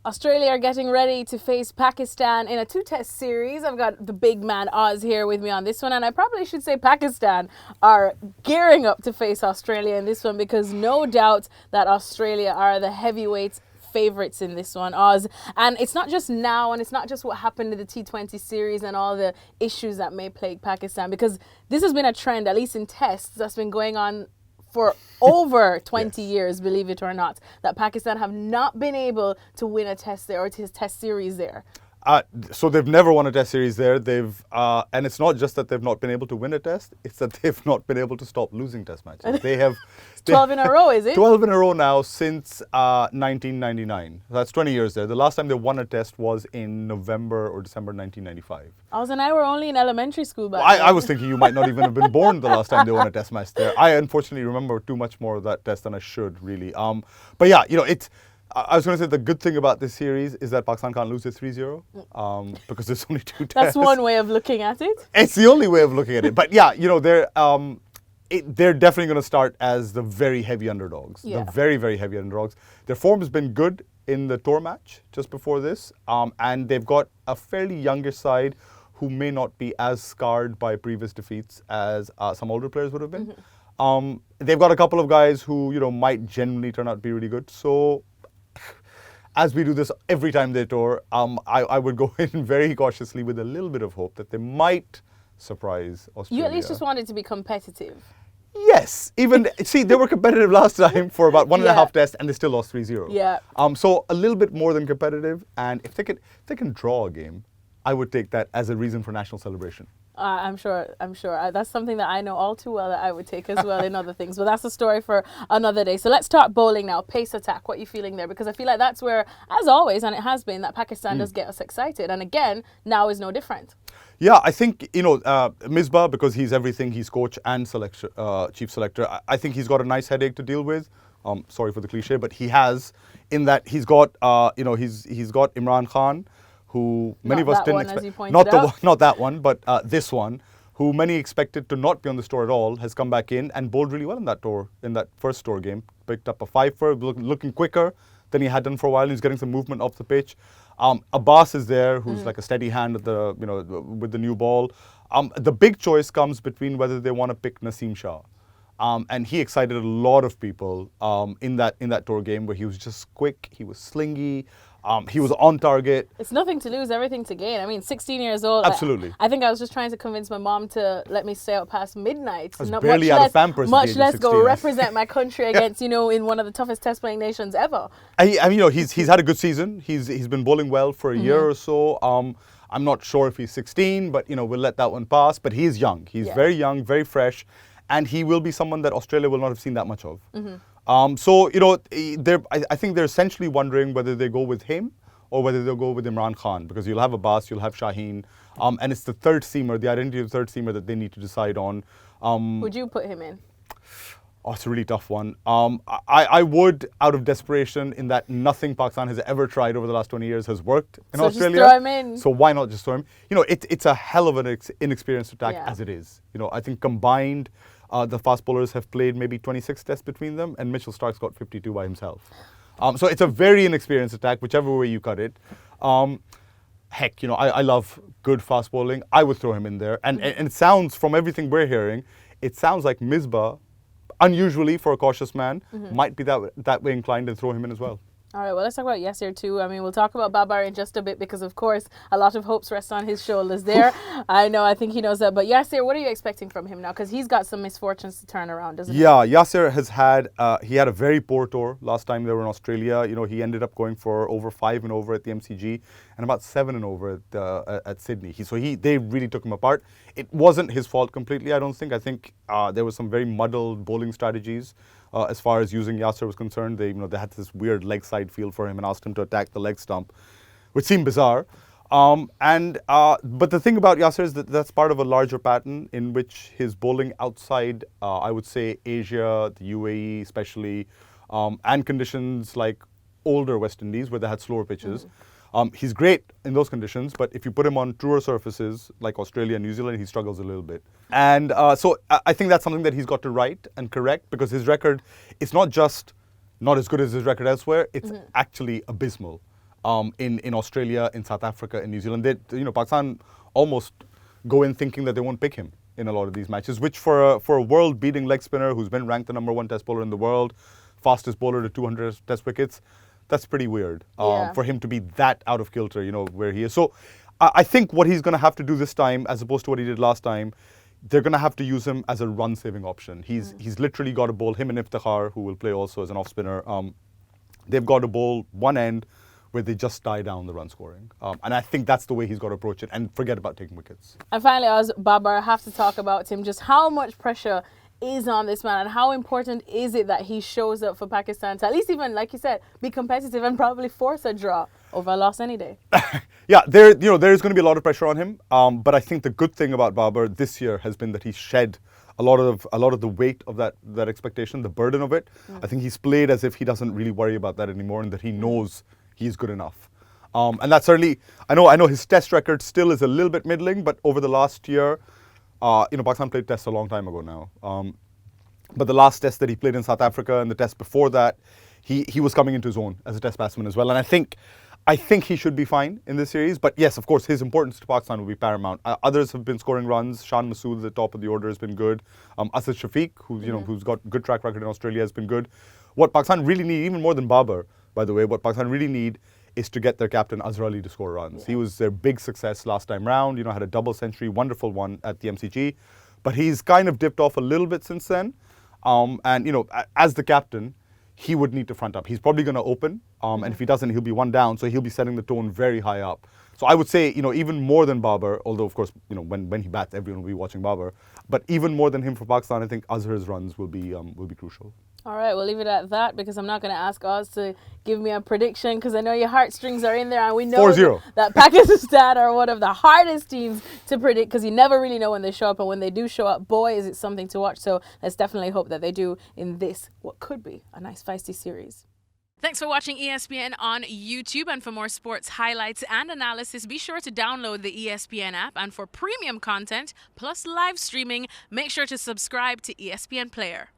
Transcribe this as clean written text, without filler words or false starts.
Australia are getting ready to face Pakistan in a two-test series. I've got the big man Oz here with me on this one, and I probably should say Pakistan are gearing up to face Australia in this one because no doubt that Australia are the heavyweights favorites in this one, Oz. And it's not just now, and it's not just what happened in the T20 series and all the issues that may plague Pakistan, because this has been a trend, at least in tests, that's been going on for over 20 years, believe it or not, that Pakistan have not been able to win a test there or test series there. So they've never won a test series there. And it's not just that they've not been able to win a test, it's that they've not been able to stop losing test matches. They have 12 in a row, is it? 12 in a row now since 1999. That's 20 years there. The last time they won a test was in November or December 1995. Oz and I were only in elementary school back then. I was thinking you might not even have been born the last time they won a test match there. I unfortunately remember too much more of that test than I should, really. But yeah, I was going to say the good thing about this series is that Pakistan can't lose it 3-0 because there's only two tests. That's one way of looking at it. It's the only way of looking at it. But yeah, they're definitely going to start as the very heavy underdogs. Yeah. The very, very heavy underdogs. Their form has been good in the tour match just before this. And they've got a fairly younger side who may not be as scarred by previous defeats as some older players would have been. Mm-hmm. They've got a couple of guys who, might genuinely turn out to be really good. So as we do this every time they tour, I would go in very cautiously with a little bit of hope that they might surprise Australia. You at least just want it to be competitive. Yes. They were competitive last time for about one and a half tests, and they still lost 3-0. Yeah. So a little bit more than competitive, and if they can draw a game, I would take that as a reason for national celebration. I'm sure. That's something that I know all too well that I would take as well in other things. But that's a story for another day. So let's talk bowling now. Pace attack. What are you feeling there? Because I feel like that's where, as always, and it has been, that Pakistan does get us excited. And again, now is no different. Yeah, I think, Misbah, because he's everything, he's coach and chief selector, I think he's got a nice headache to deal with. Sorry for the cliche, but he has, in that he's got, he's got Imran Khan, who many of us didn't expect. Not that one, but this one, who many expected to not be on this tour at all, has come back in and bowled really well in that tour, in that first tour game. Picked up a 5-for, looking quicker than he had done for a while. He's getting some movement off the pitch. Abbas is there, who's like a steady hand at with the new ball. The big choice comes between whether they want to pick Naseem Shah. And he excited a lot of people in that tour game where he was just quick, he was slingy. He was on target. It's nothing to lose, everything to gain. I mean, 16 years old. Absolutely. I think I was just trying to convince my mom to let me stay out past midnight. Barely out of Pampers. Much less go represent my country against, in one of the toughest test playing nations ever. He's had a good season. He's been bowling well for a year or so. I'm not sure if he's 16, but we'll let that one pass. But he is young. He's very young, very fresh, and he will be someone that Australia will not have seen that much of. I think they're essentially wondering whether they go with him or whether they'll go with Imran Khan, because you'll have Abbas, you'll have Shaheen, and it's the third seamer, the identity of the third seamer that they need to decide on. Would you put him in? Oh, it's a really tough one. I would, out of desperation, in that nothing Pakistan has ever tried over the last 20 years has worked in Australia. Just throw him in. So why not just throw him? It's a hell of an inexperienced attack as it is. I think combined, the fast bowlers have played maybe 26 tests between them, and Mitchell Starc's got 52 by himself. So it's a very inexperienced attack, whichever way you cut it. I love good fast bowling. I would throw him in there. And it sounds, from everything we're hearing, it sounds like Misbah, unusually for a cautious man, might be that way inclined and throw him in as well. All right, well, let's talk about Yasir too. I mean, we'll talk about Babar in just a bit because, of course, a lot of hopes rest on his shoulders there. I think he knows that. But Yasir, what are you expecting from him now? Because he's got some misfortunes to turn around, doesn't he? Yeah, Yasir has had a very poor tour last time they were in Australia. He ended up going for over 5 and over at the MCG and about 7 and over at Sydney. They really took him apart. It wasn't his fault completely, I don't think. I think there were some very muddled bowling strategies. As far as using Yasir was concerned, they had this weird leg side feel for him and asked him to attack the leg stump, which seemed bizarre. But the thing about Yasir is that's part of a larger pattern in which his bowling outside, I would say, Asia, the UAE especially, and conditions like older West Indies where they had slower pitches. He's great in those conditions, but if you put him on truer surfaces like Australia and New Zealand, he struggles a little bit. And so I think that's something that he's got to right and correct, because his record is not just not as good as his record elsewhere, it's actually abysmal. in Australia, in South Africa, in New Zealand. Pakistan almost go in thinking that they won't pick him in a lot of these matches, which for a world-beating leg spinner who's been ranked the #1 test bowler in the world, fastest bowler to 200 test wickets, that's pretty weird for him to be that out of kilter, where he is. So I think what he's going to have to do this time, as opposed to what he did last time, they're going to have to use him as a run-saving option. He's literally got to bowl him and Iftikhar, who will play also as an off-spinner. They've got to bowl one end where they just tie down the run scoring. And I think that's the way he's got to approach it and forget about taking wickets. And finally, as Babar, I have to talk about him, just how much pressure is on this man and how important is it that he shows up for Pakistan to at least even, like you said, be competitive and probably force a draw over a loss any day. Yeah, there's going to be a lot of pressure on him. But I think the good thing about Babar this year has been that he's shed a lot of the weight of that expectation, the burden of it. I think he's played as if he doesn't really worry about that anymore and that he knows he's good enough. And that's certainly, I know his test record still is a little bit middling, but over the last year, Pakistan played tests a long time ago now. But the last test that he played in South Africa and the test before that, he was coming into his own as a test batsman as well. And I think he should be fine in this series. But yes, of course, his importance to Pakistan will be paramount. Others have been scoring runs. Shan Masood at the top of the order has been good. Asad Shafiq, who's got good track record in Australia, has been good. What Pakistan really need, even more than Babar, by the way, what Pakistan really need is to get their captain Azhar Ali to score runs. Yeah. He was their big success last time round, had a double century, wonderful one at the MCG. But he's kind of dipped off a little bit since then. And as the captain, he would need to front up. He's probably going to open, and if he doesn't, he'll be one down, so he'll be setting the tone very high up. So I would say, even more than Babar, although of course, when he bats, everyone will be watching Babar. But even more than him for Pakistan, I think Azhar's runs will be crucial. All right, we'll leave it at that because I'm not going to ask Oz to give me a prediction because I know your heartstrings are in there and we know 4-0. That Pakistan are one of the hardest teams to predict because you never really know when they show up, and when they do show up, boy, is it something to watch. So let's definitely hope that they do in this, what could be a nice feisty series. Thanks for watching ESPN on YouTube, and for more sports highlights and analysis, be sure to download the ESPN app, and for premium content plus live streaming, make sure to subscribe to ESPN Player.